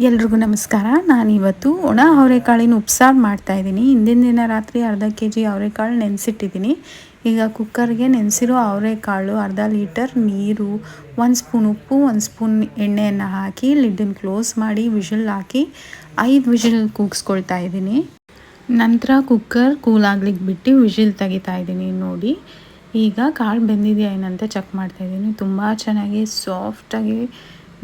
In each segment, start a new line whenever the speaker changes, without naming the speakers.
ಎಲ್ರಿಗೂ ನಮಸ್ಕಾರ. ನಾನಿವತ್ತು ಒಣ ಅವರೆಕಾಳಿನ ಉಪ್ಸಾರು ಮಾಡ್ತಾಯಿದ್ದೀನಿ. ಹಿಂದಿನ ದಿನ ರಾತ್ರಿ ಅರ್ಧ kg ಅವರೆಕಾಳು ನೆನೆಸಿಟ್ಟಿದ್ದೀನಿ. ಈಗ ಕುಕ್ಕರ್ಗೆ ನೆನೆಸಿರೋ ಅವರೆಕಾಳು, ಅರ್ಧ ಲೀಟರ್ ನೀರು, 1 ಸ್ಪೂನ್ ಉಪ್ಪು, 1 ಸ್ಪೂನ್ ಎಣ್ಣೆಯನ್ನು ಹಾಕಿ ಲಿಡ್ಡನ್ನು ಕ್ಲೋಸ್ ಮಾಡಿ ವಿಷಲ್ ಹಾಕಿ 5 ವಿಷಲ್ ಕೂಗಿಸ್ಕೊಳ್ತಾ ಇದ್ದೀನಿ. ನಂತರ ಕುಕ್ಕರ್ ಕೂಲ್ ಆಗ್ಲಿಕ್ಕೆ ಬಿಟ್ಟು ವಿಷಲ್ ತೆಗಿತಾ ಇದ್ದೀನಿ. ನೋಡಿ, ಈಗ ಕಾಳು ಬೆಂದಿದೆಯಾ ಏನಂತ ಚೆಕ್ ಮಾಡ್ತಾಯಿದ್ದೀನಿ. ತುಂಬ ಚೆನ್ನಾಗಿ ಸಾಫ್ಟಾಗಿ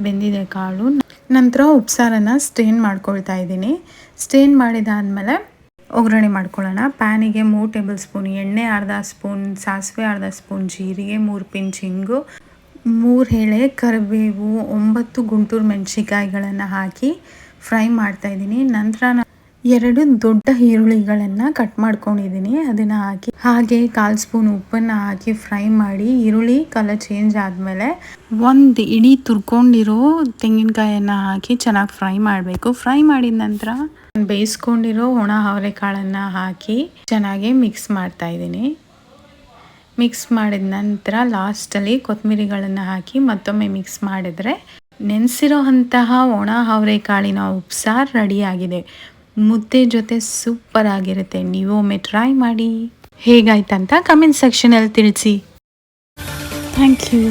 ಬೆಂದಿದೆ ಕಾಳು. ನಂತರ ಉಪ್ಸಾರನ್ನು ಸ್ಟೇನ್ ಮಾಡ್ಕೊಳ್ತಾ ಇದ್ದೀನಿ. ಸ್ಟೇನ್ ಮಾಡಿದಾದಮೇಲೆ ಒಗ್ಗರಣೆ ಮಾಡ್ಕೊಳ್ಳೋಣ. ಪ್ಯಾನಿಗೆ 3 ಟೇಬಲ್ ಸ್ಪೂನ್ ಎಣ್ಣೆ, ಅರ್ಧ ಸ್ಪೂನ್ ಸಾಸಿವೆ, ಅರ್ಧ ಸ್ಪೂನ್ ಜೀರಿಗೆ, 3 ಪಿಂಚ್ ಹಿಂಗು, 3 ಎಳೆ ಕರಿಬೇವು, 9 ಗುಂಟೂರು ಮೆಣಸಿಕಾಯಿಗಳನ್ನು ಹಾಕಿ ಫ್ರೈ ಮಾಡ್ತಾಯಿದ್ದೀನಿ. ನಂತರ 2 ದೊಡ್ಡ ಈರುಳ್ಳಿಗಳನ್ನು ಕಟ್ ಮಾಡ್ಕೊಂಡಿದ್ದೀನಿ, ಅದನ್ನು ಹಾಕಿ ಹಾಗೆ 1/4 ಸ್ಪೂನ್ ಉಪ್ಪನ್ನು ಹಾಕಿ ಫ್ರೈ ಮಾಡಿ ಈರುಳ್ಳಿ ಕಲರ್ ಚೇಂಜ್ ಆದಮೇಲೆ 1 ಇಡೀ ತುರ್ಕೊಂಡಿರೋ ತೆಂಗಿನಕಾಯನ್ನು ಹಾಕಿ ಚೆನ್ನಾಗಿ ಫ್ರೈ ಮಾಡಬೇಕು. ಫ್ರೈ ಮಾಡಿದ ನಂತರ ಬೇಯಿಸ್ಕೊಂಡಿರೋ ಒಣ ಅವರೆಕಾಳನ್ನು ಹಾಕಿ ಚೆನ್ನಾಗಿ ಮಿಕ್ಸ್ ಮಾಡ್ತಾ ಇದ್ದೀನಿ. ಮಿಕ್ಸ್ ಮಾಡಿದ ನಂತರ ಲಾಸ್ಟಲ್ಲಿ ಕೊತ್ತಂಬರಿಗಳನ್ನು ಹಾಕಿ ಮತ್ತೊಮ್ಮೆ ಮಿಕ್ಸ್ ಮಾಡಿದರೆ ನೆನೆಸಿರೋ ಅಂತಹ ಒಣ ಅವರೆಕಾಳಿನ ಉಪ್ಸಾರು ರೆಡಿಯಾಗಿದೆ. ಮುದ್ದೆ ಜೊತೆ ಸೂಪರ್ ಆಗಿರುತ್ತೆ. ನೀವು ಒಮ್ಮೆ ಟ್ರೈ ಮಾಡಿ, ಹೇಗಾಯ್ತಂತ ಕಮೆಂಟ್ ಸೆಕ್ಷನಲ್ಲಿ ತಿಳಿಸಿ. Thank you.